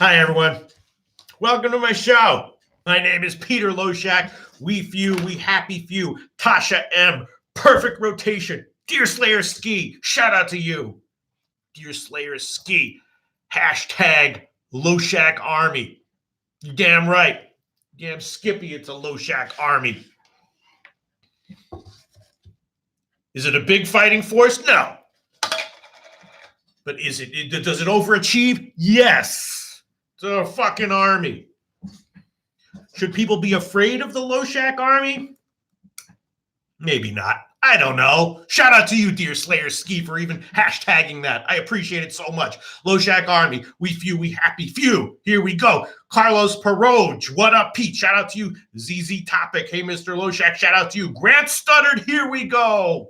Hi, everyone. Welcome to my show. My name is Peter Loshak. We few, we happy few. Tasha M. Perfect rotation. Deer Slayer Ski. Shout out to you. Deer Slayer Ski. Hashtag Loshak Army. You're damn right. Damn Skippy, it's a Loshak Army. Is it a big fighting force? No. But does it overachieve? Yes. It's a fucking army. Should people be afraid of the Loshak Army? Maybe not. I don't know. Shout out to you, Deer Slayer Ski, for even hashtagging that. I appreciate it so much. Loshak Army, we few, we happy few. Here we go. Carlos Peroge, what up, Pete? Shout out to you. ZZ Topic, hey, Mr. Loshak, shout out to you. Grant Studdard, here we go.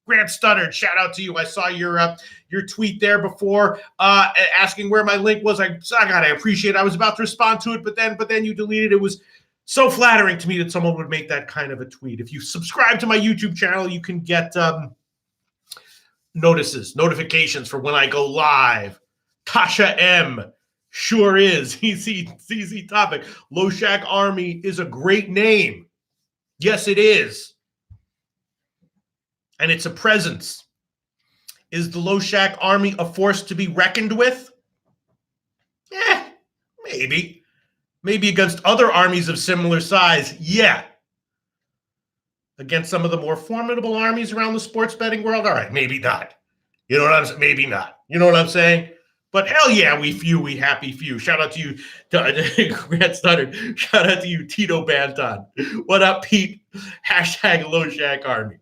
Grant Studdard, shout out to you. I saw your tweet there before asking where my link was. I appreciate it. I was about to respond to it, but then you deleted it. It was so flattering to me that someone would make that kind of a tweet. If you subscribe to my YouTube channel, you can get notifications for when I go live. Tasha M. Sure is. ZZ Topic. Loshak Army is a great name. Yes, it is. And it's a presence. Is the Loshak Army a force to be reckoned with? Maybe. Maybe against other armies of similar size, yeah. Against some of the more formidable armies around the sports betting world, all right, maybe not. You know what I'm saying? Maybe not. You know what I'm saying? But hell yeah, we few, we happy few. Shout out to you, Grant Studdard. Shout out to you, Tito Banton. What up, Pete? Hashtag Loshak Army.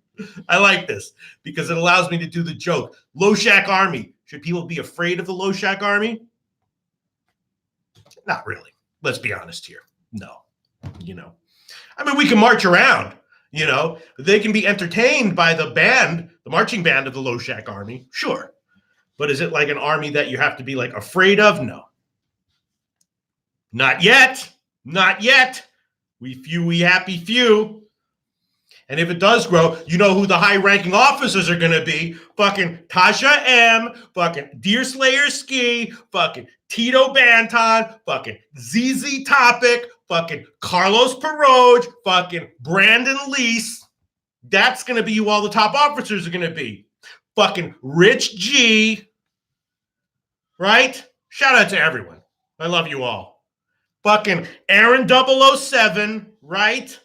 I like this because it allows me to do the joke. Loshak Army. Should people be afraid of the Loshak Army? Not really. Let's be honest here. No. I mean, we can march around, They can be entertained by the marching band of the Loshak Army. Sure. But is it like an army that you have to be like afraid of? No. Not yet. Not yet. We few, we happy few. And if it does grow, you know who the high-ranking officers are going to be. Fucking Tasha M., fucking Deer Slayer Ski, fucking Tito Banton, fucking ZZ Topic, fucking Carlos Peroge, fucking Brandon Lease. That's going to be who all the top officers are going to be. Fucking Rich G. Right? Shout out to everyone. I love you all. Fucking Aaron 007, right?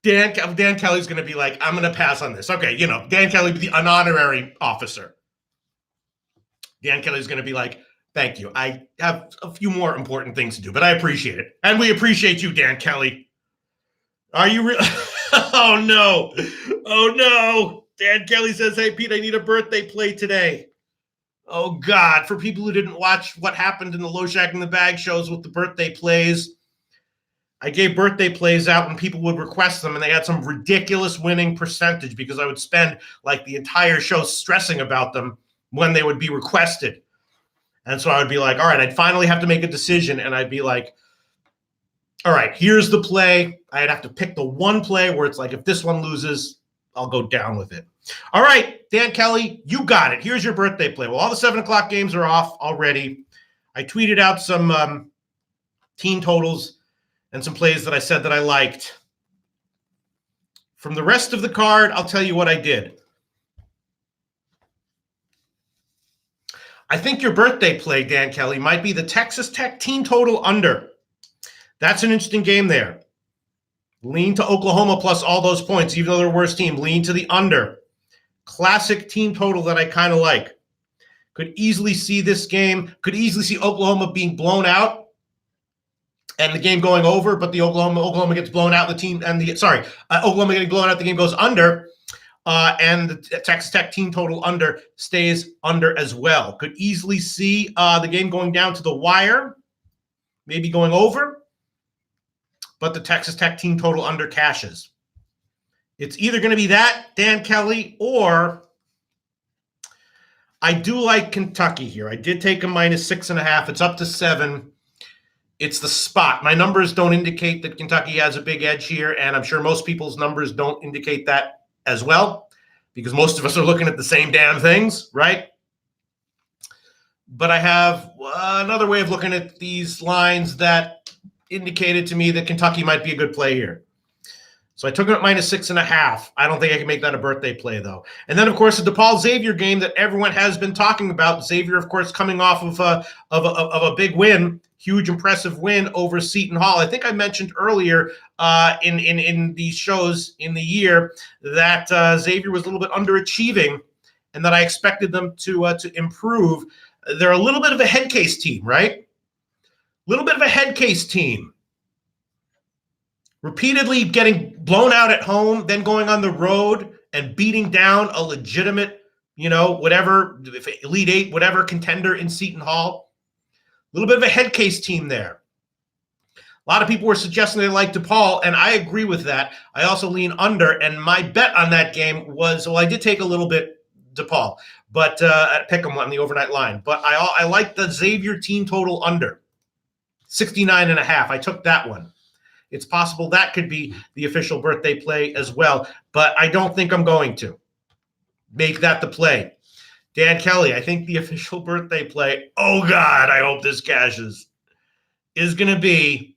Dan Kelly's going to be like, I'm going to pass on this. Okay, Dan Kelly, an honorary officer. Dan Kelly's going to be like, thank you. I have a few more important things to do, but I appreciate it. And we appreciate you, Dan Kelly. Are you real? Oh, no. Oh, no. Dan Kelly says, hey, Pete, I need a birthday play today. Oh, God. For people who didn't watch what happened in the Loshak in the Bag shows with the birthday plays, I gave birthday plays out when people would request them, and they had some ridiculous winning percentage because I would spend like the entire show stressing about them when they would be requested. And so I would be like, all right, I'd finally have to make a decision, and I'd be like, all right, here's the play. I'd have to pick the one play where it's like, if this one loses, I'll go down with it. All right, Dan Kelly, you got it. Here's your birthday play. Well, all the 7 o'clock games are off already. I tweeted out some team totals and some plays that I said that I liked. From the rest of the card, I'll tell you what I did. I think your birthday play, Dan Kelly, might be the Texas Tech team total under. That's an interesting game there. Lean to Oklahoma plus all those points, even though they're a worse team. Lean to the under. Classic team total that I kind of like. Could easily see this game. Could easily see Oklahoma being blown out and the game going over, but the Oklahoma gets blown out. Oklahoma getting blown out. The game goes under, and the Texas Tech team total under stays under as well. Could easily see the game going down to the wire, maybe going over, but the Texas Tech team total under cashes. It's either going to be that, Dan Kelly, or I do like Kentucky here. I did take a -6.5. It's up to 7. It's the spot. My numbers don't indicate that Kentucky has a big edge here, and I'm sure most people's numbers don't indicate that as well, because most of us are looking at the same damn things, right? But I have another way of looking at these lines that indicated to me that Kentucky might be a good play here. So I took it at -6.5. I don't think I can make that a birthday play, though. And then, of course, the DePaul Xavier game that everyone has been talking about. Xavier, of course, coming off of a big win, huge, impressive win over Seton Hall. I think I mentioned earlier in these shows in the year that Xavier was a little bit underachieving and that I expected them to improve. They're a little bit of a head case team, right? A little bit of a head case team. Repeatedly getting blown out at home, then going on the road and beating down a legitimate, whatever, Elite Eight, whatever contender in Seton Hall. A little bit of a head case team there. A lot of people were suggesting they like DePaul, and I agree with that. I also lean under, and my bet on that game was, I did take a little bit DePaul, but at Pick'em on the overnight line. But I like the Xavier team total under 69.5. I took that one. It's possible that could be the official birthday play as well, but I don't think I'm going to make that the play. Dan Kelly, I think the official birthday play, oh God, I hope this cashes, is going to be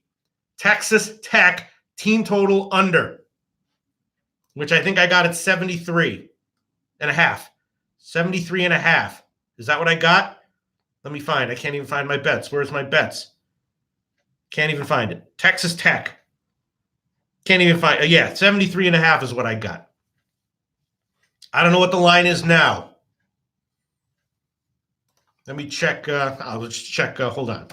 Texas Tech team total under, which I think I got at 73.5. 73.5. Is that what I got? Let me find. I can't even find my bets. Where's my bets? Can't even find it. Texas Tech. Can't even find it. 73.5 is what I got. I don't know what the line is now. Let me check. Let's check. Hold on.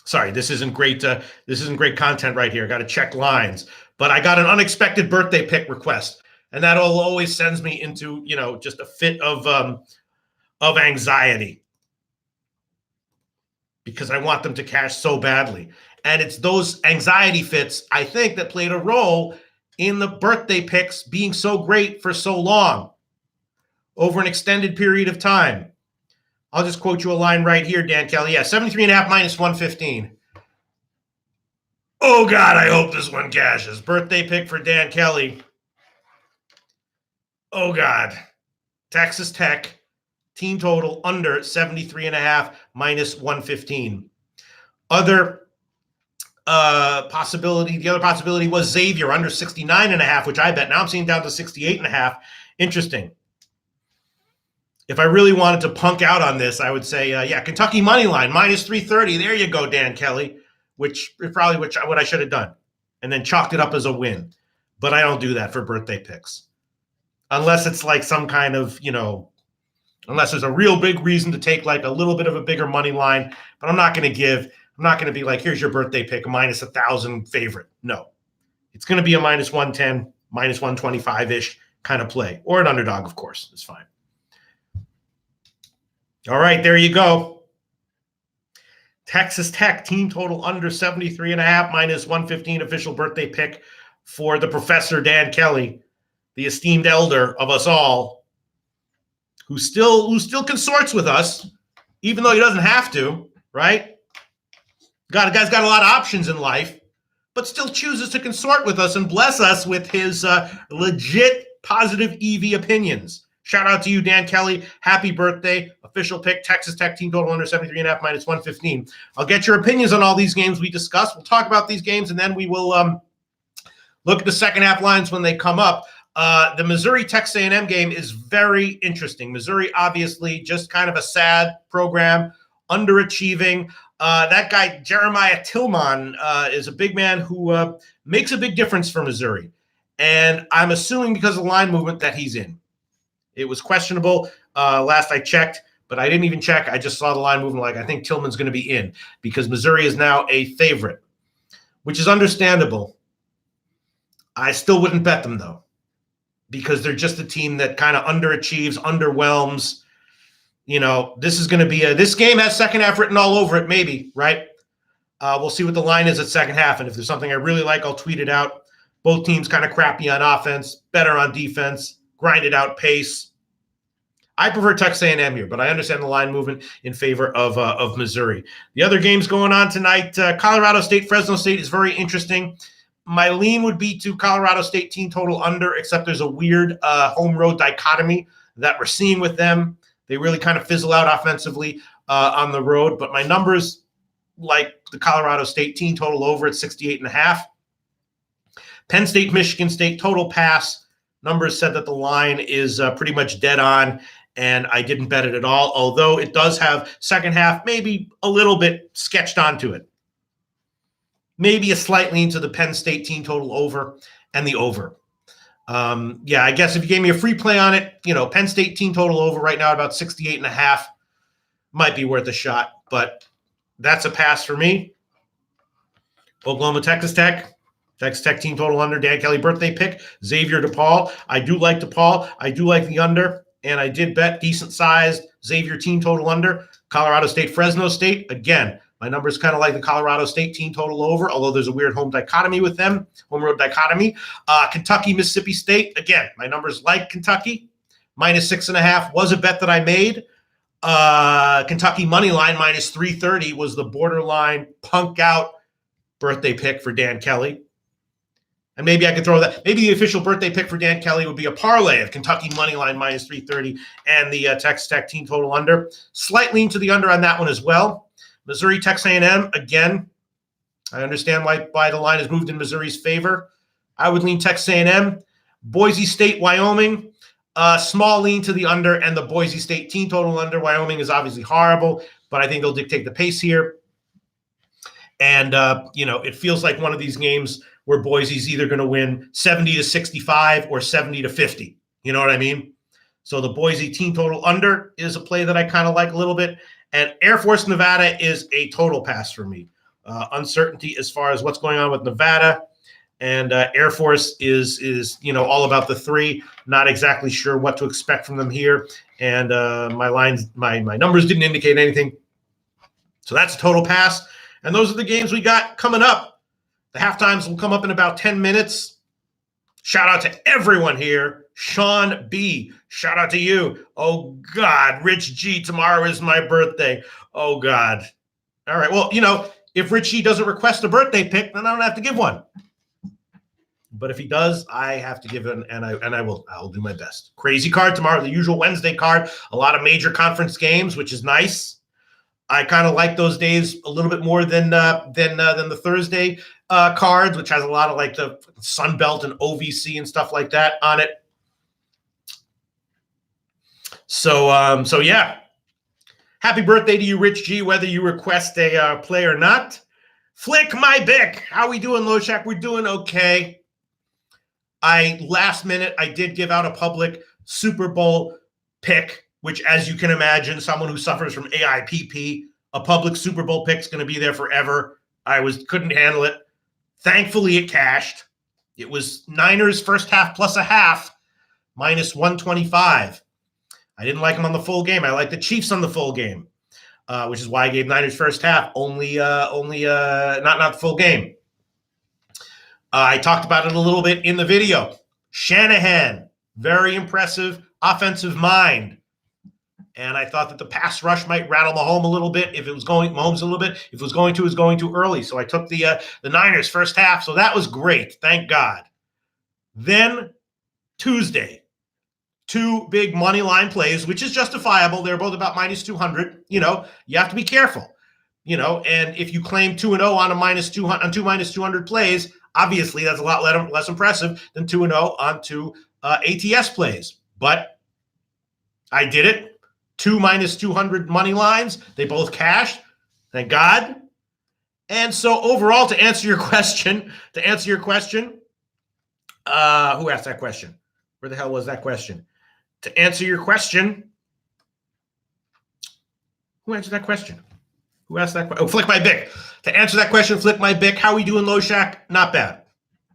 Sorry, this isn't great. This isn't great content right here. I got to check lines. But I got an unexpected birthday pick request, and that always sends me into just a fit of anxiety because I want them to cash so badly. And it's those anxiety fits, I think, that played a role in the birthday picks being so great for so long over an extended period of time. I'll just quote you a line right here, Dan Kelly. 73.5 -115. Oh, God, I hope this one cashes. Birthday pick for Dan Kelly. Oh, God. Texas Tech, team total under 73.5 -115. Other possibility, the other possibility was Xavier under 69.5, which I bet. Now I'm seeing down to 68.5. Interesting. If I really wanted to punk out on this, I would say, Kentucky money line -330. There you go, Dan Kelly, which is probably what I should have done, and then chalked it up as a win. But I don't do that for birthday picks, unless it's like some kind of, unless there's a real big reason to take like a little bit of a bigger money line. But I'm not going to be like, here's your birthday pick, a -1,000 favorite. No, it's going to be a -110, -125-ish kind of play, or an underdog, of course. It's fine. All right, there you go. Texas Tech team total under 73.5 -115 official birthday pick for the Professor Dan Kelly, the esteemed elder of us all, who still consorts with us, even though he doesn't have to, right? The guy's got a lot of options in life, but still chooses to consort with us and bless us with his legit positive EV opinions. Shout out to you, Dan Kelly. Happy birthday. Official pick, Texas Tech team total under 73.5 -115. I'll get your opinions on all these games we discussed. We'll talk about these games, and then we will look at the second half lines when they come up. The Missouri-Texas A&M game is very interesting. Missouri, obviously, just kind of a sad program, underachieving. That guy, Jeremiah Tillman, is a big man who makes a big difference for Missouri. And I'm assuming because of the line movement that he's in. It was questionable last I checked, but I didn't even check. I just saw the line movement like I think Tillman's going to be in because Missouri is now a favorite, which is understandable. I still wouldn't bet them, though, because they're just a team that kind of underachieves, underwhelms. This is going to be this game has second half written all over it, maybe, right? We'll see what the line is at second half. And if there's something I really like, I'll tweet it out. Both teams kind of crappy on offense, better on defense, grinded out pace. I prefer Texas A&M here, but I understand the line movement in favor of Missouri. The other games going on tonight, Colorado State, Fresno State is very interesting. My lean would be to Colorado State team total under, except there's a weird home road dichotomy that we're seeing with them They really kind of fizzle out offensively on the road. But my numbers, like the Colorado State team total over at 68.5. Penn State, Michigan State total pass. Numbers said that the line is pretty much dead on, and I didn't bet it at all, although it does have second half maybe a little bit sketched onto it. Maybe a slight lean to the Penn State team total over and the over. Yeah, I guess if you gave me a free play on it, Penn State team total over right now at about 68.5 might be worth a shot, but that's a pass for me. Oklahoma, Texas Tech. Texas Tech team total under. Dan Kelly birthday pick. Xavier DePaul. I do like DePaul. I do like the under, and I did bet decent sized Xavier team total under. Colorado State, Fresno State. Again, my number is kind of like the Colorado State team total over, although there's a weird home dichotomy with them, home road dichotomy. Kentucky, Mississippi State. Again, my numbers like Kentucky. -6.5 was a bet that I made. Kentucky money line -330 was the borderline punk out birthday pick for Dan Kelly. And maybe I could throw that. Maybe the official birthday pick for Dan Kelly would be a parlay of Kentucky money line -330 and the Texas Tech team total under. Slight lean to the under on that one as well. Missouri, Texas A&M. Again, I understand why the line has moved in Missouri's favor. I would lean Texas A&M. Boise State, Wyoming. Small lean to the under and the Boise State team total under. Wyoming is obviously horrible, but I think they'll dictate the pace here. And, it feels like one of these games where Boise's either going to win 70-65 or 70-50. You know what I mean? So the Boise team total under is a play that I kind of like a little bit. And Air Force, Nevada is a total pass for me. Uncertainty as far as what's going on with Nevada. And Air Force is all about the three. Not exactly sure what to expect from them here. And my numbers didn't indicate anything. So that's a total pass. And those are the games we got coming up. The halftimes will come up in about 10 minutes. Shout out to everyone here. Sean B., shout out to you. Oh, God. Rich G., tomorrow is my birthday. Oh, God. All right. Well, if Rich G. doesn't request a birthday pick, then I don't have to give one. But if he does, I have to give it, and I'll do my best. Crazy card tomorrow, the usual Wednesday card. A lot of major conference games, which is nice. I kind of like those days a little bit more than the Thursday cards, which has a lot of like the Sun Belt and OVC and stuff like that on it. So yeah. Happy birthday to you, Rich G, whether you request a play or not. Flick my bick. How we doing, Loshak? We're doing okay. Last minute, I did give out a public Super Bowl pick, which, as you can imagine, someone who suffers from AIPP, a public Super Bowl pick is going to be there forever. Couldn't handle it. Thankfully, it cashed. It was Niners first half plus a half, -125. I didn't like them on the full game. I like the Chiefs on the full game, which is why I gave Niners first half, only not the full game. I talked about it a little bit in the video. Shanahan, very impressive offensive mind. And I thought that the pass rush might rattle Mahomes a little bit. If it was going too early. So I took the Niners first half. So that was great. Thank God. Then Tuesday, two big money line plays, which is justifiable. They're both about -200. You have to be careful. And if you claim 2-0 on on two -200 plays, obviously that's a lot less impressive than 2-0 on two ATS plays. But I did it. Two -200 money lines. They both cashed. Thank God. And so overall, to answer your question, who asked that question? Where the hell was that question? To answer your question, who answered that question? Who asked that question? Oh, Flick My Bick. To answer that question, Flick My Bick, how we doing, Loshak? Not bad.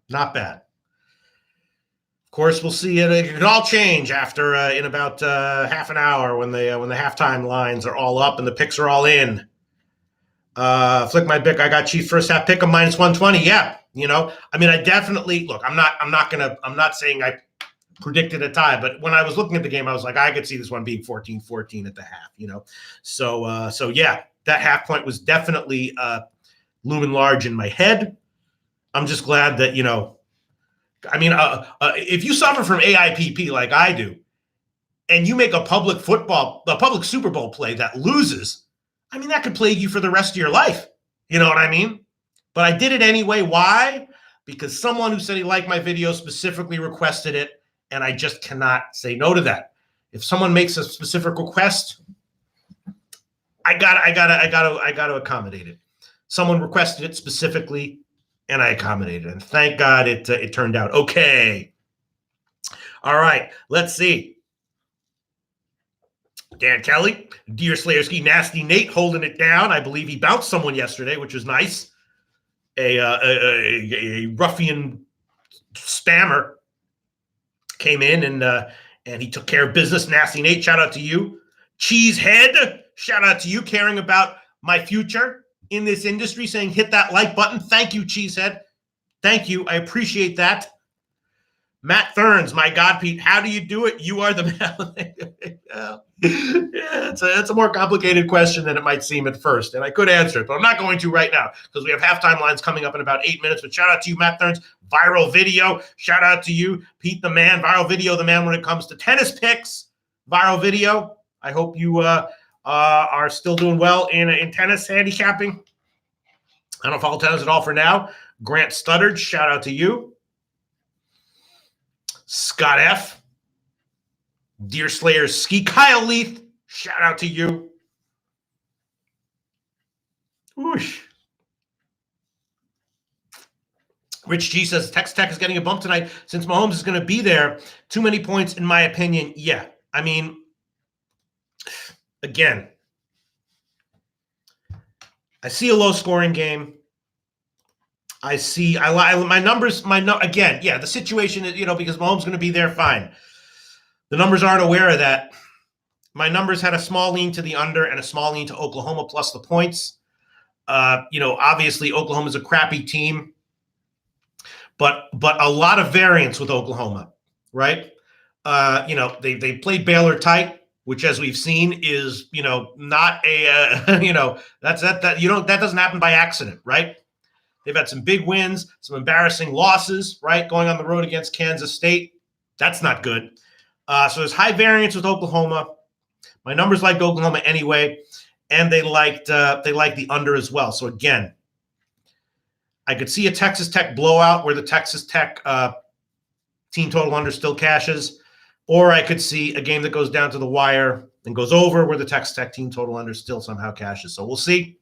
Not bad. Of course, we'll see it. It could all change after in about half an hour when the halftime lines are all up and the picks are all in. Flick My Bick. I got Chiefs first half pick of -120. Yeah, I definitely look. I'm not saying I predicted a tie, but when I was looking at the game, I was like, I could see this one being 14-14 at the half. So yeah, that half point was definitely looming large in my head. I'm just glad that if you suffer from AIPP like I do, and you make a public Super Bowl play that loses, I mean, that could plague you for the rest of your life. You know what I mean? But I did it anyway. Why? Because someone who said he liked my video specifically requested it, and I just cannot say no to that. If someone makes a specific request, I gotta accommodate it. Someone requested it specifically, and I accommodated it. And thank God it turned out okay. All right, let's see. Dan Kelly, Deer Slayerski, Nasty Nate holding it down. I believe he bounced someone yesterday, which was nice. A ruffian spammer came in and he took care of business. Nasty Nate, shout out to you. Cheesehead, shout out to you, caring about my future in this industry, saying hit that like button. Thank you, Cheesehead. Thank you. I appreciate that. Matt Thurns, my God, Pete, how do you do it? You are the man. Yeah, it's a more complicated question than it might seem at first, and I could answer it, but I'm not going to right now because we have halftime lines coming up in about 8 minutes. But shout out to you, Matt Thurns. Viral video. Shout out to you, Pete the man. Viral video, the man when it comes to tennis picks. Viral video. I hope you are still doing well in tennis handicapping. I don't follow tennis at all for now. Grant Studdard, shout out to you. Scott F. Deer Slayers Ski. Kyle Leith, shout out to you. Whoosh. Rich G says Texas Tech is getting a bump tonight since Mahomes is going to be there. Too many points, in my opinion. Yeah, I mean, again, I see a low-scoring game. My numbers, again, yeah, the situation is, because Mahomes is going to be there, fine. The numbers aren't aware of that. My numbers had a small lean to the under and a small lean to Oklahoma plus the points. Obviously Oklahoma is a crappy team, but a lot of variance with Oklahoma, right? They played Baylor tight, which, as we've seen, is not a that doesn't happen by accident, right? They've had some big wins, some embarrassing losses, right? Going on the road against Kansas State. That's not good. So there's high variance with Oklahoma. My numbers liked Oklahoma anyway, and they liked the under as well. So again, I could see a Texas Tech blowout where the Texas Tech team total under still cashes, or I could see a game that goes down to the wire and goes over where the Texas Tech team total under still somehow cashes. So we'll see.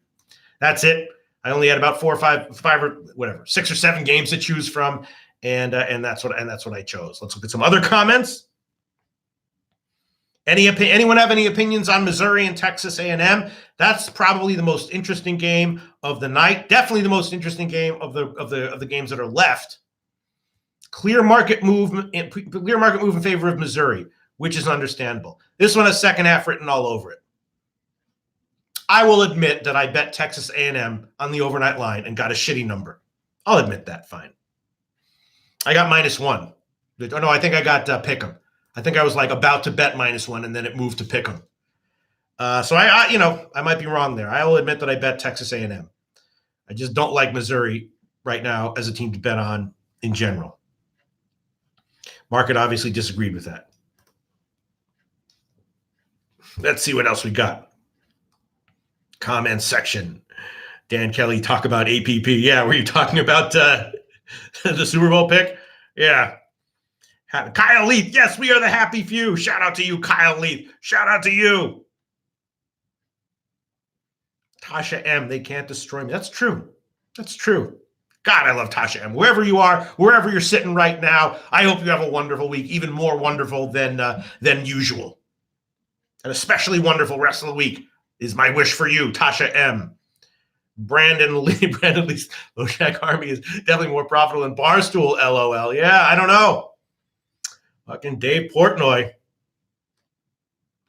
That's it. I only had about 4 or 5 or whatever, 6 or 7 games to choose from, and that's what I chose. Let's look at some other comments. Anyone have any opinions on Missouri and Texas A&M? That's probably the most interesting game of the night. Definitely the most interesting game of the games that are left. Clear market move in favor of Missouri, which is understandable. This one has second half written all over it. I will admit that I bet Texas A&M on the overnight line and got a shitty number. I'll admit that. Fine. I got -1. Oh, no, I think I got Pick'em. I think I was about to bet -1, and then it moved to Pick'em. So I might be wrong there. I will admit that I bet Texas A&M. I just don't like Missouri right now as a team to bet on in general. Market obviously disagreed with that. Let's see what else we got. Comment section. Dan Kelly, talk about APP. Yeah, were you talking about the Super Bowl pick? Yeah. Kyle Leith. Yes, we are the happy few. Shout out to you, Kyle Leith. Shout out to you. Tasha M. They can't destroy me. That's true. That's true. God, I love Tasha M. Wherever you are, wherever you're sitting right now, I hope you have a wonderful week, even more wonderful than usual. An especially wonderful rest of the week is my wish for you, Tasha M. Brandon Lee, Lojack Army is definitely more profitable than Barstool, LOL. Yeah, I don't know. Fucking Dave Portnoy.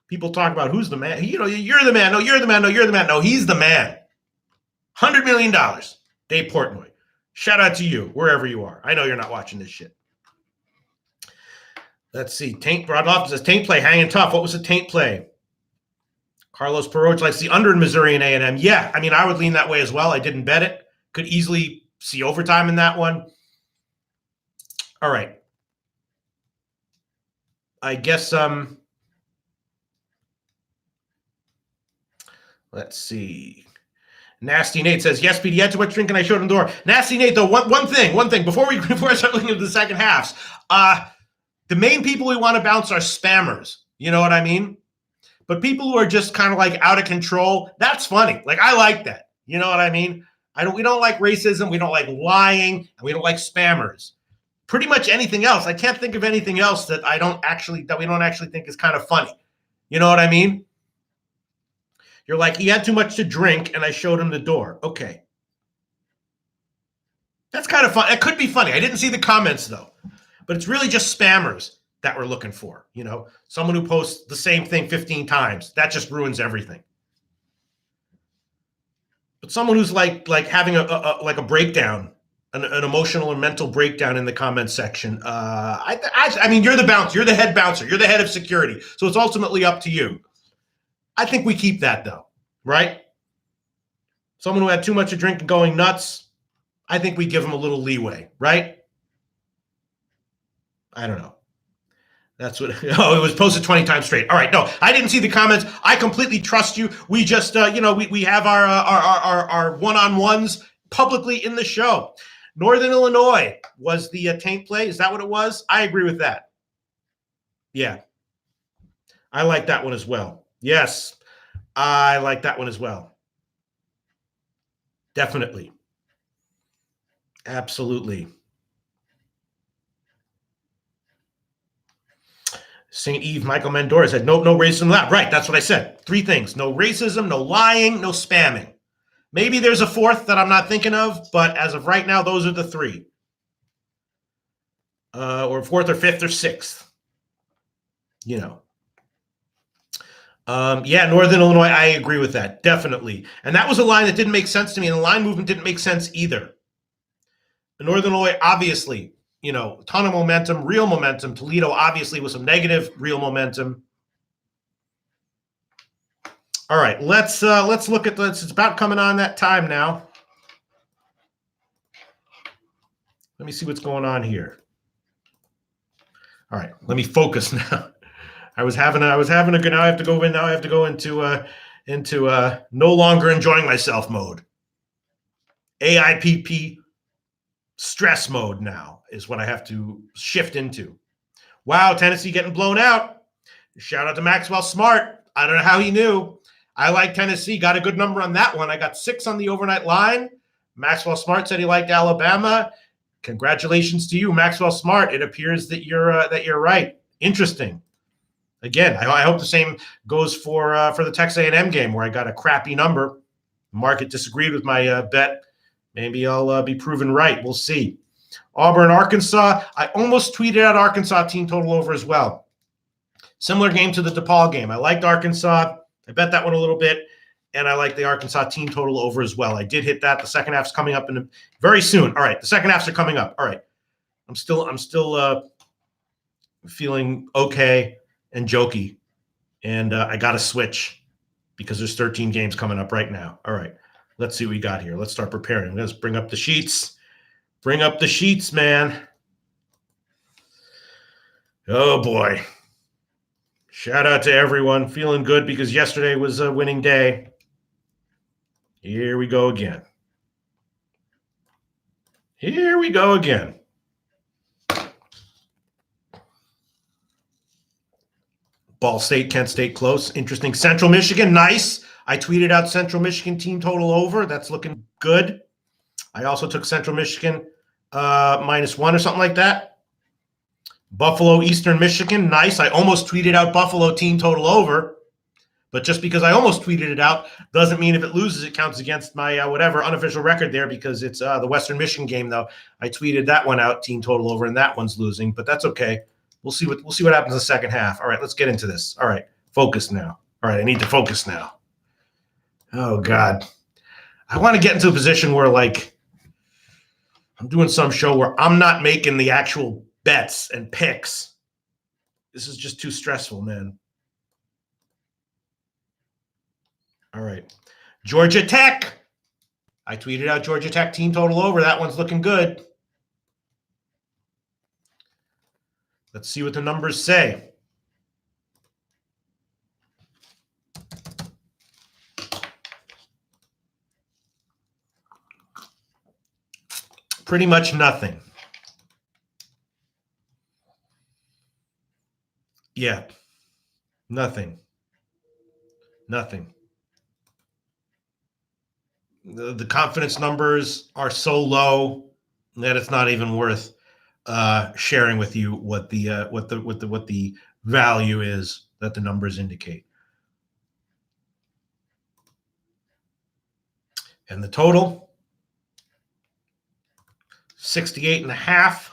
People talk about who's the man. You're the man. No, you're the man. No, you're the man. No, he's the man. $100 million. Dave Portnoy. Shout out to you, wherever you are. I know you're not watching this shit. Let's see. Taint Broadloff says, Taint play hanging tough. What was the Taint play? Carlos Peroch likes the under in Missouri and A&M. Yeah, I mean, I would lean that way as well. I didn't bet it. Could easily see overtime in that one. All right. I guess Let's see. Nasty Nate says, yes, Pete, you had too much drink and I showed him the door. Nasty Nate, though, one thing, before I start looking at the second halves, the main people we want to bounce are spammers. You know what I mean? But people who are just kind of like out of control, that's funny. Like, I like that. You know what I mean? We don't like racism. We don't like lying. And we don't like spammers. Pretty much anything else. I can't think of anything else that we don't actually think is kind of funny. You know what I mean? You're like, he had too much to drink and I showed him the door. Okay. That's kind of fun. It could be funny. I didn't see the comments though, but it's really just spammers that we're looking for. You know, someone who posts the same thing 15 times. That just ruins everything. But someone who's like having a breakdown, an emotional or mental breakdown in the comments section. I mean, you're the bouncer. You're the head bouncer. You're the head of security. So it's ultimately up to you. I think we keep that though, right? Someone who had too much to drink and going nuts, I think we give them a little leeway, right? I don't know. That's what. Oh, it was posted 20 times straight. All right, no, I didn't see the comments. I completely trust you. We just, we have our one-on-ones publicly in the show. Northern Illinois was the taint play. Is that what it was? I agree with that. Yeah, I like that one as well. Yes, I like that one as well. Definitely. Absolutely. St. Eve Michael Mendora said, no racism allowed. Right, that's what I said. 3 things. No racism, no lying, no spamming. Maybe there's a 4th that I'm not thinking of, but as of right now, those are the 3. Or 4th or 5th or 6th. You know. Yeah, Northern Illinois, I agree with that. Definitely. And that was a line that didn't make sense to me, and the line movement didn't make sense either. Northern Illinois, obviously, a ton of momentum, real momentum. Toledo, obviously, with some negative, real momentum. All right, let's look at this. It's about coming on that time now. Let me see what's going on here. All right, let me focus now. I was having a good. Now I have to go in. Now I have to go into no longer enjoying myself mode. AIPP stress mode now is what I have to shift into. Wow, Tennessee getting blown out. Shout out to Maxwell Smart. I don't know how he knew. I like Tennessee. Got a good number on that one. I got 6 on the overnight line. Maxwell Smart said he liked Alabama. Congratulations to you, Maxwell Smart. It appears that you're right. Interesting. Again, I hope the same goes for the Texas A&M game where I got a crappy number. The market disagreed with my bet. Maybe I'll be proven right. We'll see. Auburn, Arkansas. I almost tweeted out Arkansas team total over as well. Similar game to the DePaul game. I liked Arkansas. I bet that one a little bit, and I like the Arkansas team total over as well. I did hit that. The second half's coming up very soon. All right, the second halves are coming up. All right, I'm still feeling okay and jokey, and I got to switch because there's 13 games coming up right now. All right, let's see what we got here. Let's start preparing. Let's bring up the sheets. Bring up the sheets, man. Oh, boy. Shout out to everyone. Feeling good because yesterday was a winning day. Here we go again. Here we go again. Ball State, Kent State close. Interesting. Central Michigan, nice. I tweeted out Central Michigan team total over. That's looking good. I also took Central Michigan -1 or something like that. Buffalo, Eastern Michigan, nice. I almost tweeted out Buffalo team total over. But just because I almost tweeted it out doesn't mean if it loses, it counts against my whatever unofficial record there because it's the Western Michigan game, though. I tweeted that one out, team total over, and that one's losing. But that's okay. We'll see what happens in the second half. All right, let's get into this. All right, focus now. All right, I need to focus now. Oh, God. I want to get into a position where, like, I'm doing some show where I'm not making the actual bets and picks. This is just too stressful, man. All right. Georgia Tech. I tweeted out Georgia Tech team total over. That one's looking good. Let's see what the numbers say. Pretty much nothing. Yeah. Nothing. Nothing. The confidence numbers are so low that it's not even worth sharing with you what the value is that the numbers indicate. And the total, 68.5.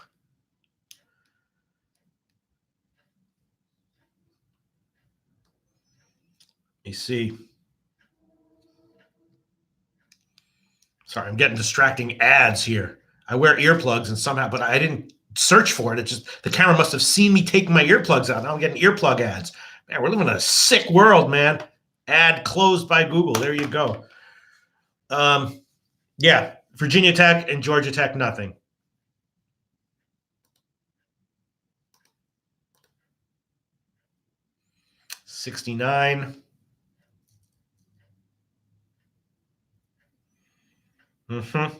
You see. Sorry, I'm getting distracting ads here. I wear earplugs and somehow, but I didn't search for it. It's just the camera must have seen me taking my earplugs out. Now I'm getting earplug ads. Man, we're living in a sick world, man. Ad closed by Google. There you go. Yeah, Virginia Tech and Georgia Tech, nothing. $69. Mm-hmm.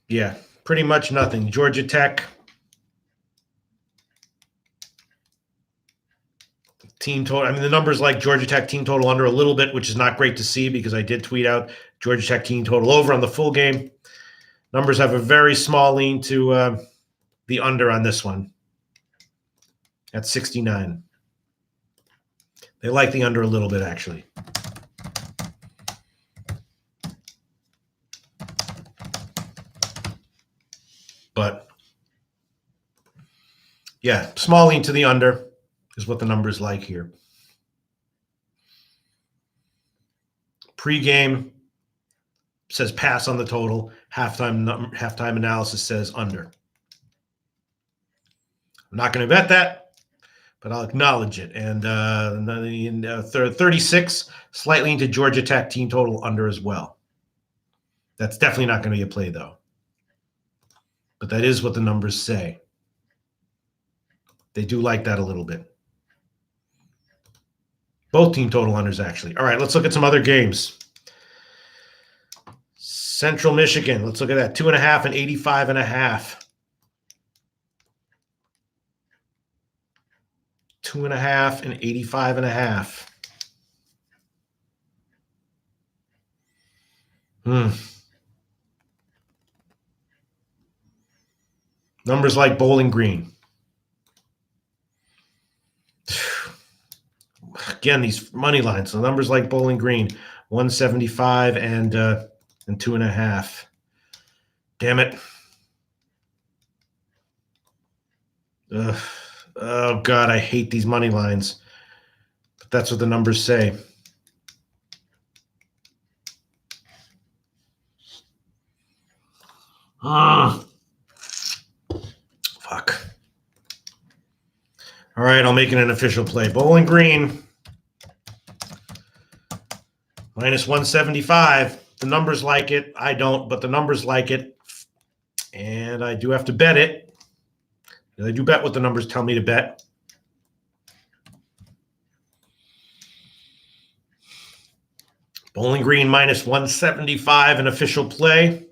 Yeah, pretty much nothing. Georgia Tech. Team total. I mean, the numbers like Georgia Tech team total under a little bit, which is not great to see because I did tweet out Georgia Tech team total over on the full game. Numbers have a very small lean to the under on this one at 69. They like the under a little bit, actually. But, yeah, small lean to the under is what the numbers like here. Pre-game says pass on the total. Halftime analysis says under. I'm not going to bet that, but I'll acknowledge it. And 36, slightly into Georgia Tech team total under as well. That's definitely not going to be a play, though. But that is what the numbers say. They do like that a little bit. Both team total unders, actually. All right, let's look at some other games. Central Michigan, let's look at that. 2.5 and 85.5. 2.5 and 85.5. Numbers like Bowling Green. Again, these money lines. So numbers like Bowling Green, 175 and 2.5. Damn it. Oh, God, I hate these money lines. But that's what the numbers say. Fuck. All right, I'll make it an official play. Bowling Green, minus 175. The numbers like it. I don't, but the numbers like it. And I do have to bet it. I do bet what the numbers tell me to bet. Bowling Green, minus 175, an official play.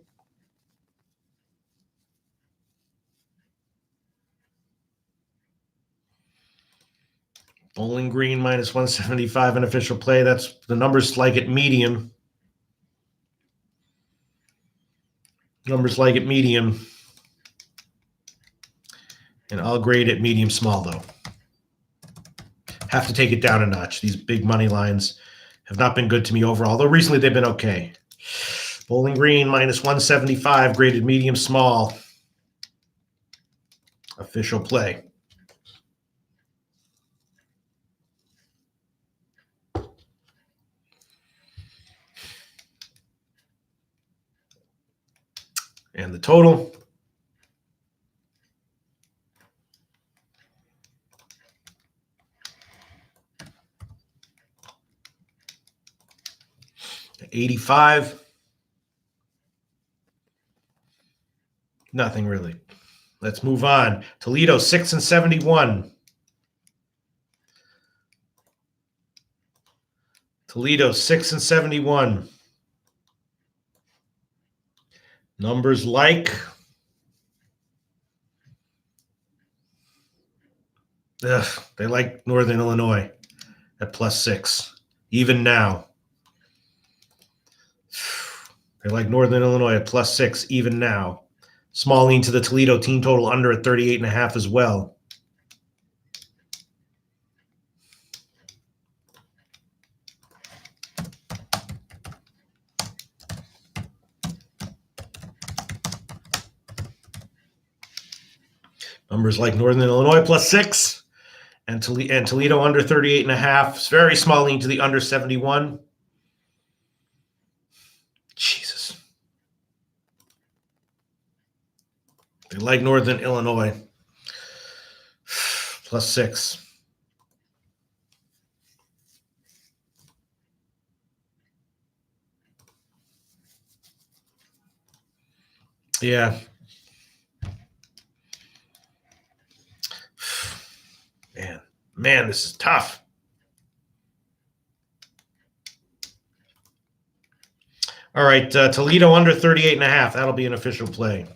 Bowling Green, minus 175, an official play. That's the numbers like it medium. Numbers like it medium. And I'll grade it medium small, though. Have to take it down a notch. These big money lines have not been good to me overall, though recently they've been okay. Bowling Green, minus 175, graded medium small. Official play. And the total, $85. Nothing really. Let's move on. Toledo, 6 and 71. Toledo, 6 and 71. Numbers like they like Northern Illinois at +6, even now. They like Northern Illinois at +6, even now. Small lean to the Toledo team total under at 38.5 as well. Numbers like Northern Illinois +6 and Toledo under 38.5. It's very small lean to the under 71. Jesus. They like Northern Illinois +6. Yeah. Man, this is tough. All right, Toledo under 38.5. That'll be an official play.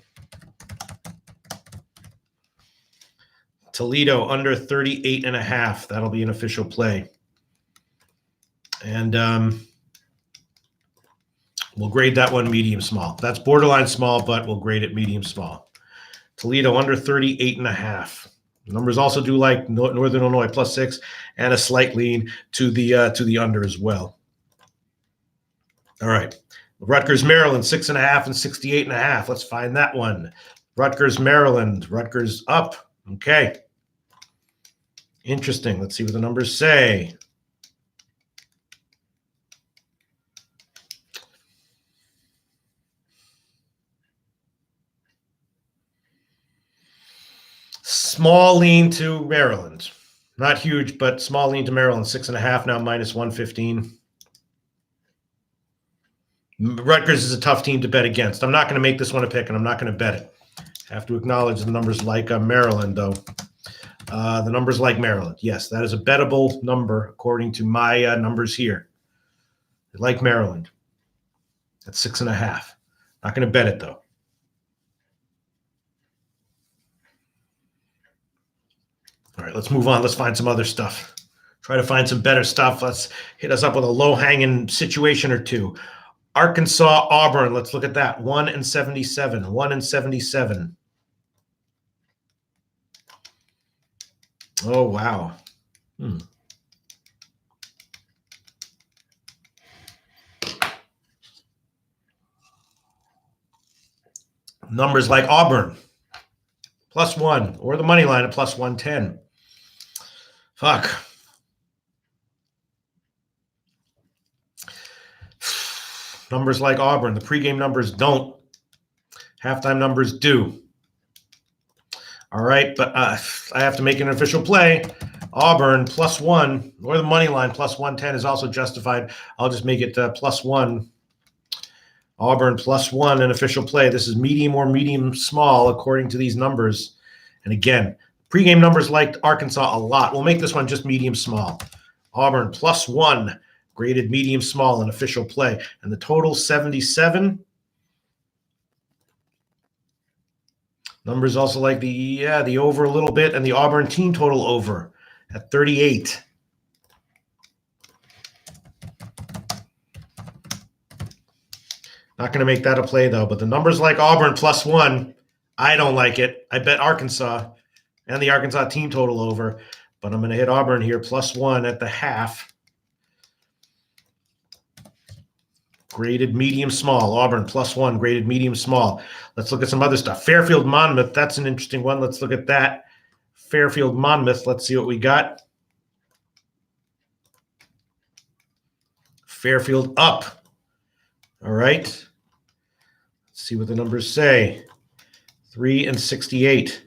Toledo under 38.5. That'll be an official play. And we'll grade that one medium small. That's borderline small, but we'll grade it medium small. Toledo under 38.5. Numbers also do like Northern Illinois +6 and a slight lean to the under as well. All right. Rutgers, Maryland, 6.5 and 68.5. Let's find that one. Rutgers, Maryland. Rutgers up. Okay. Interesting. Let's see what the numbers say. Small lean to Maryland. Not huge, but small lean to Maryland. 6.5 now, -115. Rutgers is a tough team to bet against. I'm not going to make this one a pick, and I'm not going to bet it. Have to acknowledge the numbers like Maryland, though. The numbers like Maryland. Yes, that is a bettable number according to my numbers here. I like Maryland. That's 6.5. Not going to bet it, though. All right, let's move on. Let's find some other stuff. Try to find some better stuff. Let's hit us up with a low-hanging situation or two. Arkansas, Auburn. Let's look at that. 1 and 77. 1 and 77. Oh, wow. Numbers like Auburn, +1, or the money line at +110. Fuck. Numbers like Auburn. The pregame numbers don't. Halftime numbers do. All right, but I have to make an official play. Auburn +1, or the money line +110 is also justified. I'll just make it +1. Auburn +1, an official play. This is medium or medium small according to these numbers. And again, pregame numbers liked Arkansas a lot. We'll make this one just medium small. Auburn +1, graded medium small, an official play. And the total 77. Numbers also like the over a little bit, and the Auburn team total over at 38. Not going to make that a play, though. But the numbers like Auburn +1, I don't like it. I bet Arkansas and the Arkansas team total over. But I'm going to hit Auburn here +1 at the half. Graded medium small. Auburn +1, graded medium small. Let's look at some other stuff. Fairfield, Monmouth. That's an interesting one. Let's look at that. Fairfield, Monmouth. Let's see what we got. Fairfield up. All right. Let's see what the numbers say. 3 and 68.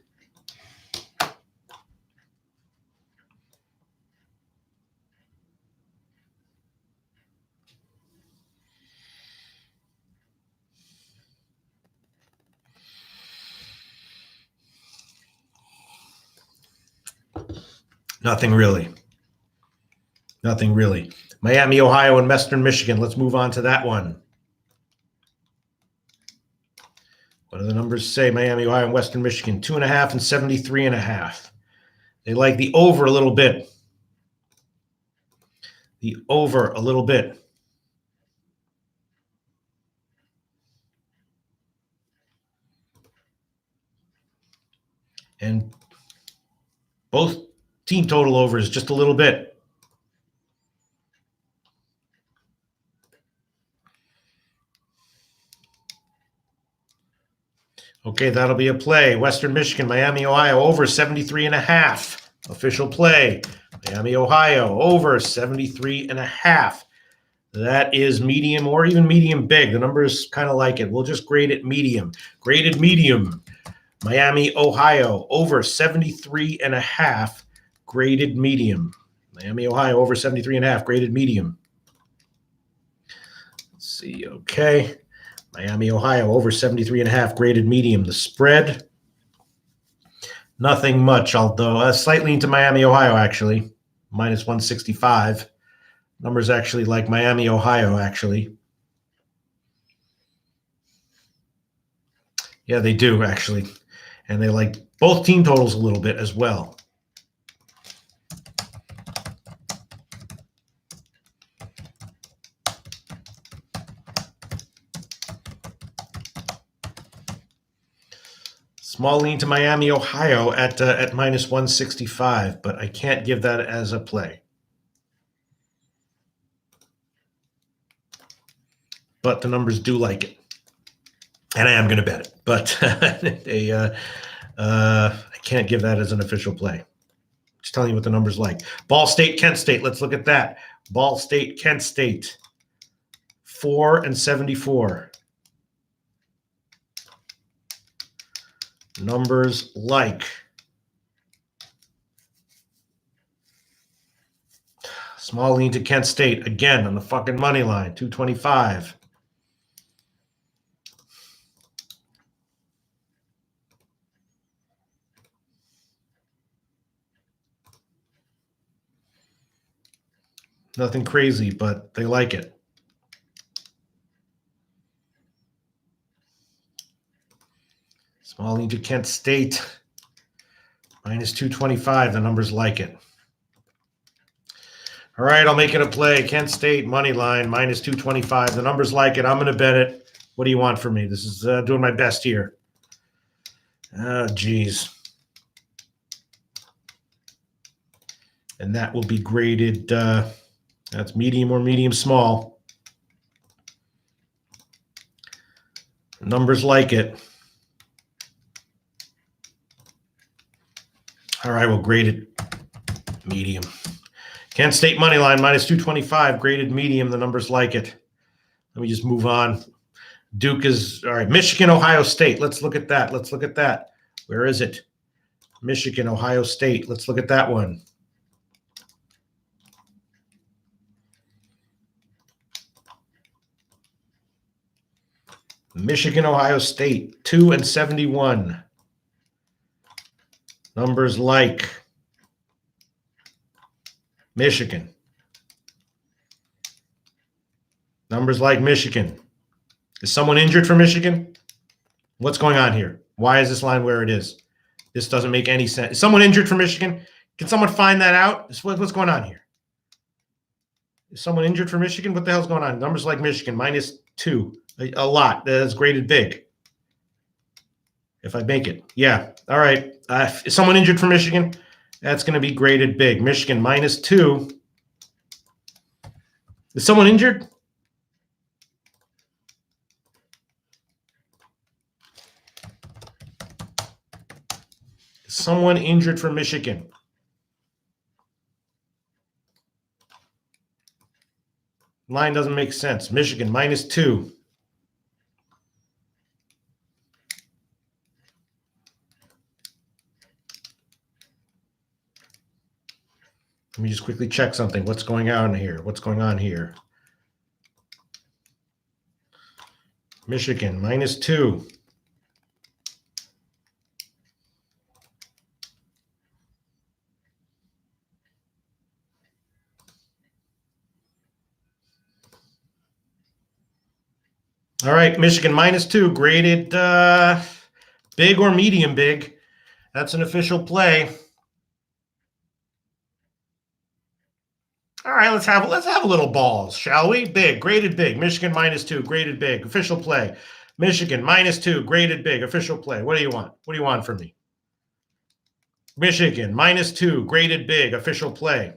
Nothing really. Nothing really. Miami, Ohio, and Western Michigan. Let's move on to that one. What do the numbers say? Miami, Ohio, and Western Michigan, 2.5 and 73.5. They like the over a little bit. The over a little bit. And both team total overs just a little bit. Okay, that'll be a play. Western Michigan, Miami, Ohio, over 73.5. Official play. Miami, Ohio, over 73.5. That is medium or even medium big. The numbers kind of like it. We'll just grade it medium. Graded medium. Miami, Ohio, over 73.5. Graded medium. Miami, Ohio, over 73.5. Graded medium. Let's see. Okay. Miami, Ohio, over 73.5. Graded medium. The spread, nothing much, although slightly into Miami, Ohio, actually. Minus 165. Numbers actually like Miami, Ohio, actually. Yeah, they do, actually. And they like both team totals a little bit as well. Small lean to Miami, Ohio at minus 165, but I can't give that as a play. But the numbers do like it. And I am going to bet it. But I can't give that as an official play. Just telling you what the numbers like. Ball State, Kent State. Let's look at that. Ball State, Kent State. 4 and 74. Numbers like. Small lean to Kent State. Again, on the fucking money line. 225. Nothing crazy, but they like it. Small lean to Kent State. Minus 225. The numbers like it. All right, I'll make it a play. Kent State, money line, minus 225. The numbers like it. I'm going to bet it. What do you want from me? This is doing my best here. Oh, geez. And that will be graded, that's medium or medium small. Numbers like it. All right, we'll grade it medium. Kent State money line, minus 225, graded medium. The numbers like it. Let me just move on. Duke is, all right, Michigan, Ohio State. Let's look at that. Let's look at that. Where is it? Michigan, Ohio State. Let's look at that one. Michigan, Ohio State, 2 and 71. Numbers like Michigan. Numbers like Michigan. Is someone injured for Michigan? What's going on here? Why is this line where it is? This doesn't make any sense. Is someone injured for Michigan? Can someone find that out? What's going on here? Is someone injured for Michigan? What the hell's going on? Numbers like Michigan, minus 2. A lot. That's graded big. If I make it. Yeah. All right. Is someone injured for Michigan? That's going to be graded big. Michigan, minus 2. Is someone injured? Is someone injured for Michigan? Line doesn't make sense. Michigan, minus 2. Let me just quickly check something. What's going on here? What's going on here? Michigan, minus 2. All right, Michigan -2, graded big or medium big. That's an official play. All right, let's have a little balls, shall we? Big, graded big. Michigan -2, graded big. Official play. Michigan -2, graded big. Official play. What do you want? What do you want from me? Michigan -2, graded big. Official play.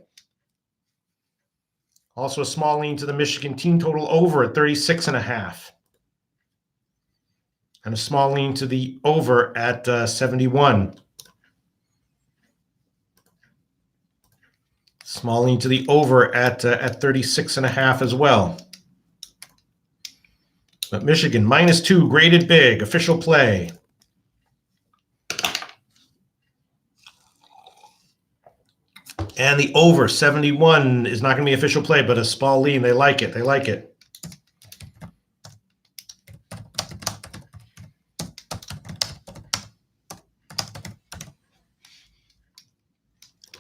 Also a small lean to the Michigan team total over at 36.5. And a small lean to the over at 71. Small lean to the over at 36.5 as well. But Michigan -2, graded big, official play. And the over 71 is not going to be official play, but a small lean. They like it. They like it.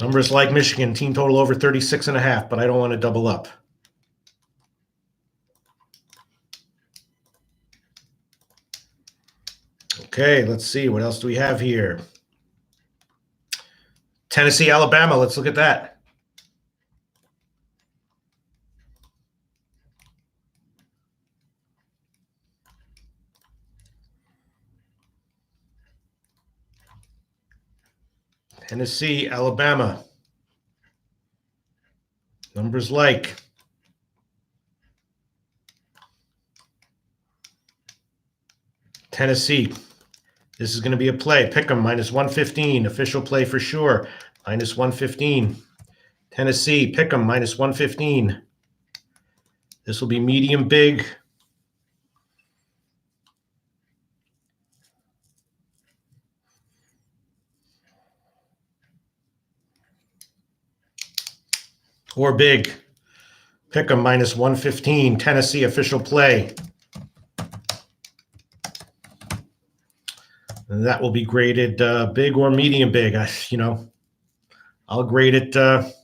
Numbers like Michigan, team total over 36.5, but I don't want to double up. Okay, let's see. What else do we have here? Tennessee, Alabama. Let's look at that. Tennessee, Alabama. Numbers like. Tennessee. This is going to be a play. Pick them -115. Official play for sure. -115. Tennessee. Pick them -115. This will be medium big. Or big. Pick them -115. Tennessee official play. And that will be graded big or medium big. I'll grade it. What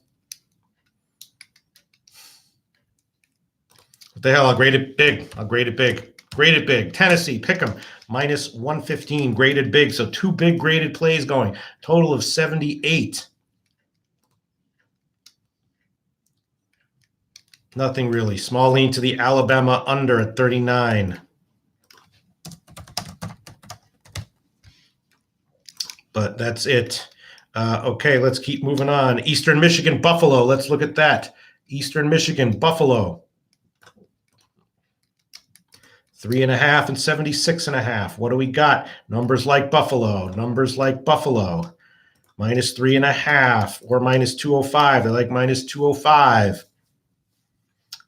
the hell? I'll grade it big. I'll grade it big. Grade it big. Tennessee, pick them -115. Graded big. So 2 big graded plays going. Total of 78. Nothing really. Small lean to the Alabama under at 39. But that's it. Okay, let's keep moving on. Eastern Michigan, Buffalo. Let's look at that. Eastern Michigan, Buffalo. 3.5 and 76.5. What do we got? Numbers like Buffalo. Numbers like Buffalo. -3.5 or -205. They like -205.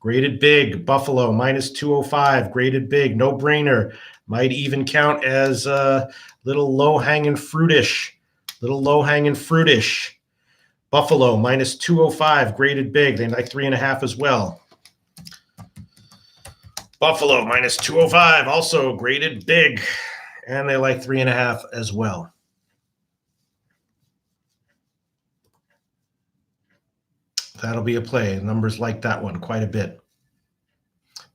Graded big, Buffalo, -205. Graded big, no brainer. Might even count as little low-hanging fruitish. Little low-hanging fruitish. Buffalo, -205. Graded big. They like 3.5 as well. Buffalo, -205. Also graded big. And they like 3.5 as well. That'll be a play. Numbers like that one quite a bit.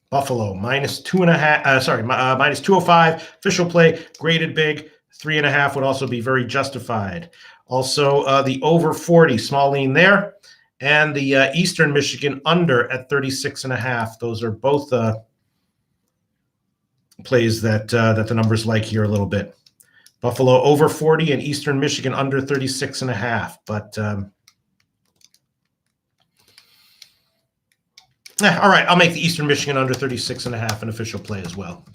Buffalo, -2.5. -205. Official play. Graded big. 3.5 would also be very justified. Also, the over 40, small lean there. And the Eastern Michigan under at 36.5. Those are both plays that the numbers like here a little bit. Buffalo over 40 and Eastern Michigan under 36.5. But all right, I'll make the Eastern Michigan under 36.5 an official play as well.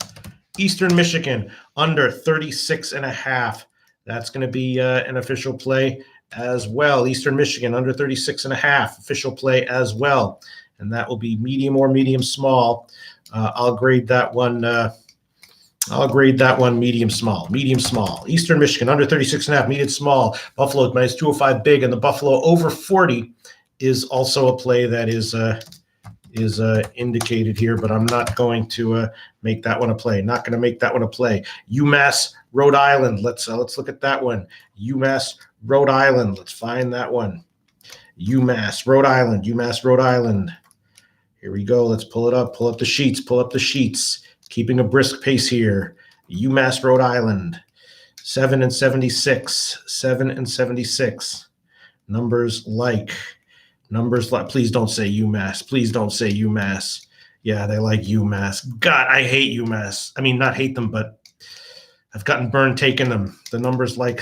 Eastern Michigan under 36.5. That's going to be an official play as well. Eastern Michigan under 36.5 official play as well, and that will be medium or medium small. I'll grade that one. Medium small. Medium small. Eastern Michigan under 36.5 medium small. Buffalo -205 big, and the Buffalo over 40 is also a play that is indicated here, but I'm not going to make that one a play. Not going to make that one a play. UMass, Rhode Island. Let's look at that one. UMass, Rhode Island. Let's find that one. UMass, Rhode Island. UMass, Rhode Island. Here we go. Let's pull it up. Pull up the sheets. Pull up the sheets. keeping a brisk pace here. UMass Rhode Island, 7-76, 7-76. Numbers like, please don't say UMass. Please don't say UMass. Yeah, they like UMass. God, I hate UMass. I mean, not hate them, but I've gotten burned taking them. The numbers like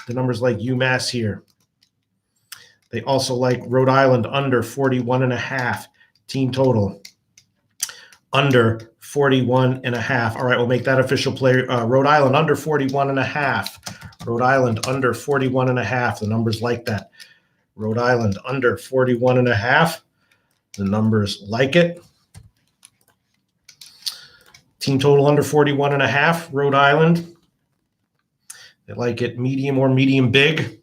UMass here. They also like Rhode Island under 41.5 team total. Under 41.5. All right, we'll make that official play. Rhode Island under 41.5. Rhode Island under 41.5. The numbers like that. Rhode Island under 41.5. The numbers like it. Team total under 41.5. Rhode Island. They like it medium or medium big.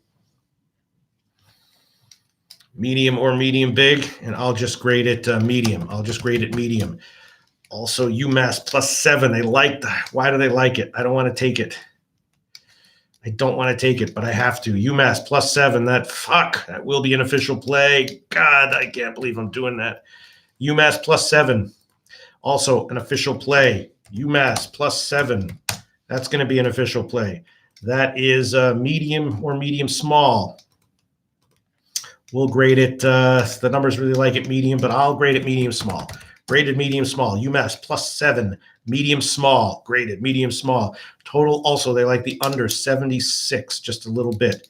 Medium or medium big, and I'll just grade it medium. Medium. Also, UMass +7. They like that. Why do they like it? I don't want to take it. But I have to. UMass +7. That will be an official play. God, I can't believe I'm doing that. UMass +7. Also an official play. UMass +7. That's going to be an official play. That is medium or medium small. We'll grade it. The numbers really like it medium, but I'll grade it medium small. Graded medium small. UMass +7. Medium small. Graded medium small. Total also, they like the under 76 just a little bit.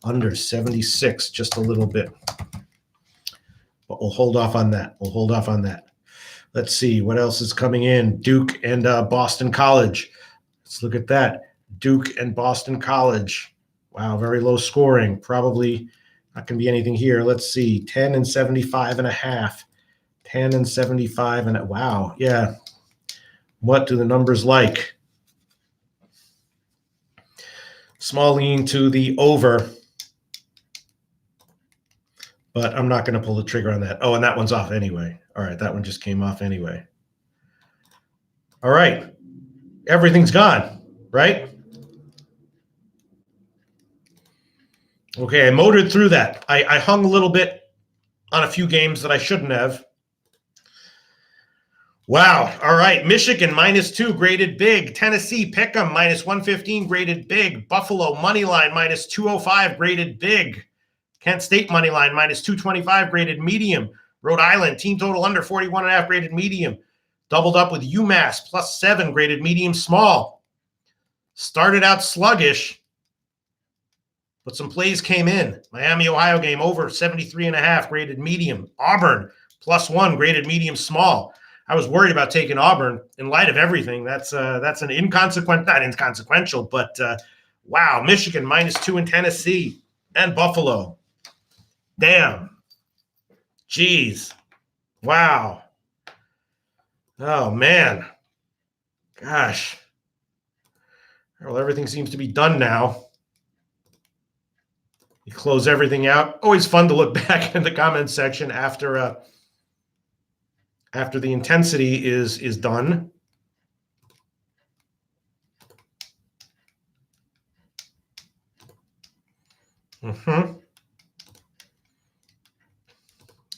Under 76 just a little bit. But we'll hold off on that. Let's see what else is coming in. Duke and Boston College. Let's look at that. Duke and Boston College. Wow, very low scoring. Probably not going to be anything here. Let's see. 10-75.5. 10-75 and wow, yeah. What do the numbers like? Small lean to the over, but I'm not going to pull the trigger on that. Oh, and that one's off anyway. All right, that one just came off anyway. All right, everything's gone, right? Okay, I motored through that. I hung a little bit on a few games that I shouldn't have. Wow. All right. Michigan -2 graded big. Tennessee Pick'em -115 graded big. Buffalo Moneyline -205 graded big. Kent State Moneyline -225 graded medium. Rhode Island team total under 41.5 graded medium. Doubled up with UMass +7 graded medium small. Started out sluggish, but some plays came in. Miami, Ohio game over 73.5 graded medium. Auburn +1 graded medium small. I was worried about taking Auburn in light of everything. That's an not inconsequential, but wow. Michigan -2 in Tennessee and Buffalo. Damn. Jeez. Wow. Oh, man. Gosh. Well, everything seems to be done now. You close everything out. Always fun to look back in the comments section after the intensity is done.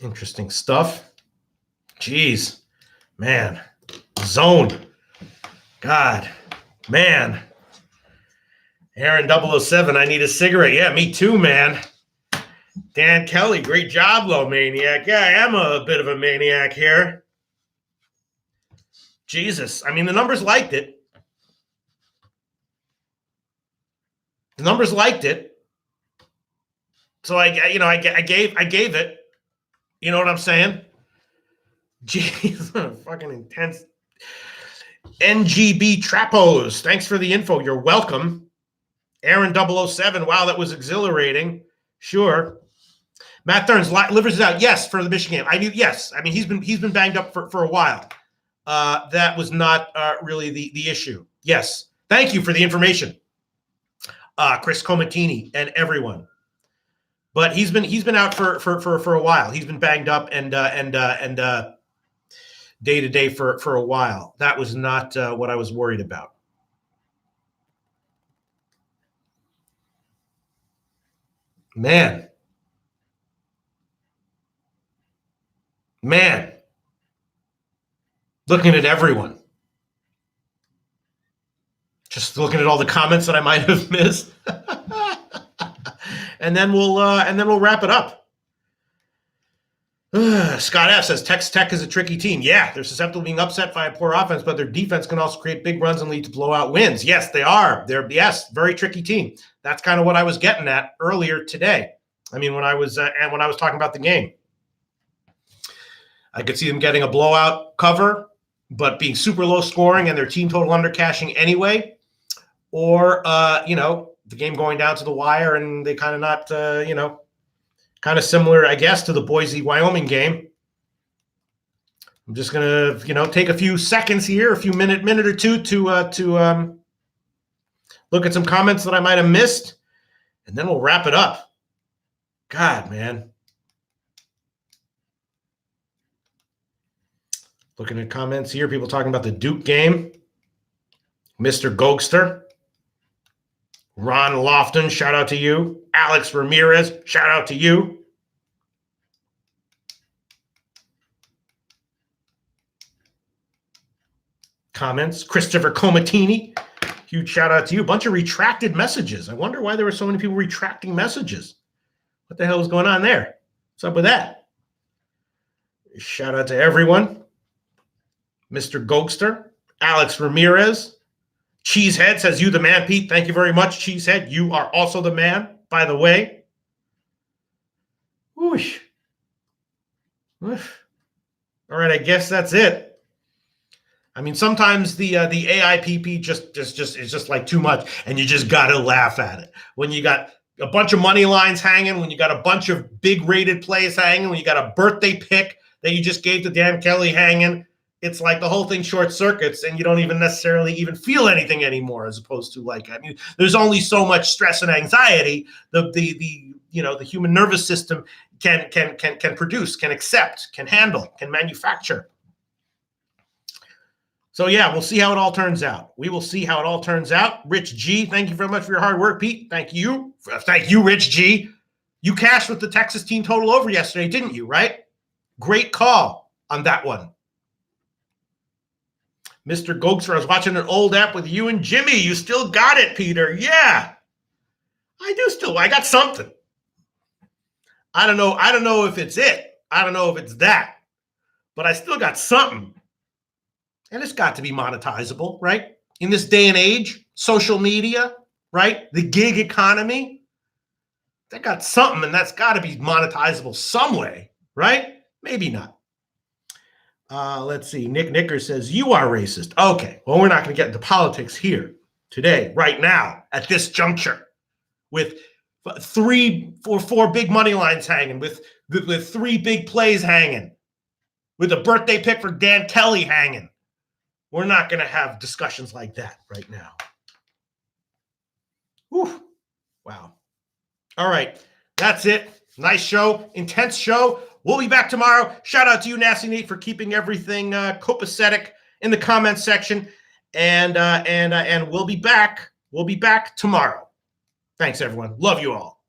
Interesting stuff. Jeez. Man. Zone. God. Man. Aaron 007, I need a cigarette. Yeah, me too, man. Dan Kelly, great job, low maniac. Yeah, I am a bit of a maniac here. Jesus. I mean, the numbers liked it. So I gave it. You know what I'm saying? Jeez, fucking intense. NGB Trapos, thanks for the info. You're welcome. Aaron 007, wow, that was exhilarating. Sure. Matt Thurns, livers is out. Yes, for the Michigan game. I knew. Yes, I mean he's been banged up for a while. That was not really the issue. Yes, thank you for the information, Chris Comatini and everyone. But he's been out for a while. He's been banged up and day to day for a while. That was not what I was worried about. Man. Looking at everyone. Just looking at all the comments that I might have missed. and then we'll wrap it up. Scott F says Texas Tech is a tricky team. Yeah, they're susceptible to being upset by a poor offense, but their defense can also create big runs and lead to blowout wins. Yes, they are. They're very tricky team. That's kind of what I was getting at earlier today. I mean, when I was talking about the game, I could see them getting a blowout cover, but being super low scoring and their team total under cashing anyway, or the game going down to the wire and they kind of not kind of similar, I guess, to the Boise Wyoming game. I'm just gonna take a few seconds here, a few minute or two to look at some comments that I might have missed, and then we'll wrap it up. God, man. Looking at comments here, people talking about the Duke game. Mr. Gogster. Ron Lofton, shout out to you. Alex Ramirez, shout out to you. Comments. Christopher Comatini, huge shout out to you. A bunch of retracted messages. I wonder why there were so many people retracting messages. What the hell is going on there? What's up with that? Shout out to everyone. Mr. Gogster, Alex Ramirez. Cheesehead says, you the man, Pete. Thank you very much, Cheesehead. You are also the man, by the way. Whoosh. Oof. All right, I guess that's it. I mean, sometimes the AIPP is just like too much, and you just got to laugh at it. When you got a bunch of money lines hanging, when you got a bunch of big rated plays hanging, when you got a birthday pick that you just gave to Dan Kelly hanging, it's like the whole thing short circuits and you don't even necessarily even feel anything anymore, as opposed to there's only so much stress and anxiety the human nervous system can produce, can accept, can handle, can manufacture. So yeah, we'll see how it all turns out. We will see how it all turns out. Rich G, thank you very much for your hard work, Pete. Thank you, Rich G. You cashed with the Texas team total over yesterday, didn't you? Right? Great call on that one. Mr. Gokster, I was watching an old app with you and Jimmy. You still got it, Peter. Yeah, I do still. I got something. I don't know if it's it. I don't know if it's that. But I still got something. And it's got to be monetizable, right? In this day and age, social media, right? The gig economy. They got something, and that's got to be monetizable some way, right? Maybe not. Let's see. Nick Nicker says, you are racist. Okay. Well, we're not going to get into politics here today, right now, at this juncture, with 3 or 4 big money lines hanging, with 3 big plays hanging, with a birthday pick for Dan Kelly hanging. We're not going to have discussions like that right now. Whew. Wow. All right. That's it. Nice show. Intense show. We'll be back tomorrow. Shout out to you, Nasty Nate, for keeping everything copacetic in the comments section. And we'll be back. We'll be back tomorrow. Thanks, everyone. Love you all.